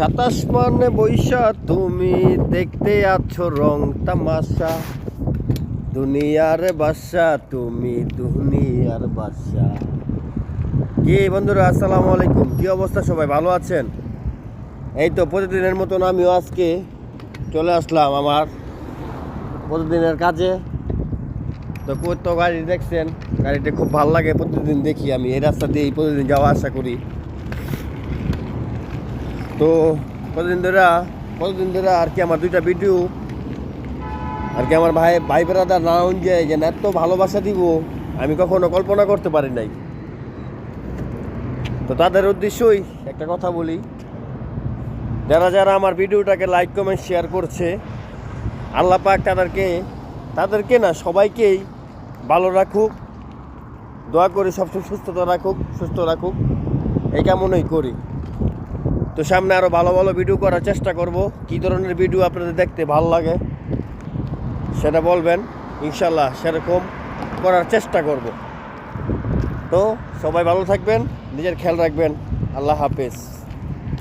সাতাশ মানে বৈশা তুমি দেখতে আছো রং তামাশা, দুনিয়ার বাদশা তুমি দুনিয়ার বাদশা। কি বন্ধুরা, আসসালামু আলাইকুম। কি অবস্থা, সবাই ভালো আছেন? এই তো প্রতিদিনের মতন আমিও আজকে চলে আসলাম আমার প্রতিদিনের কাজে। তো কত গাড়ি দেখছেন, গাড়িটা খুব ভালো লাগে, প্রতিদিন দেখি আমি এই রাস্তা দিয়েই প্রতিদিন যাওয়া আসা করি। তো কতদিন ধরে আর কি আমার দুইটা ভিডিও আর কি আমার ভাই ব্রাদার নারায়ণ যে এত ভালোবাসা দিব আমি কখনো কল্পনা করতে পারি নাই। তো তাদের উদ্দেশ্যই একটা কথা বলি, যারা আমার ভিডিওটাকে লাইক কমেন্ট শেয়ার করছে, আল্লাহ পাক তাদেরকে না সবাইকেই ভালো রাখুক, দোয়া করি সবসময় সুস্থ রাখুক, এই কামনাই করি। তো সামনে আরও ভালো ভালো ভিডিও করার চেষ্টা করব। কী ধরনের ভিডিও আপনাদের দেখতে ভালো লাগে সেটা বলবেন, ইনশাল্লাহ সেরকম করার চেষ্টা করব। তো সবাই ভালো থাকবেন, নিজের খেয়াল রাখবেন। আল্লাহ হাফেজ।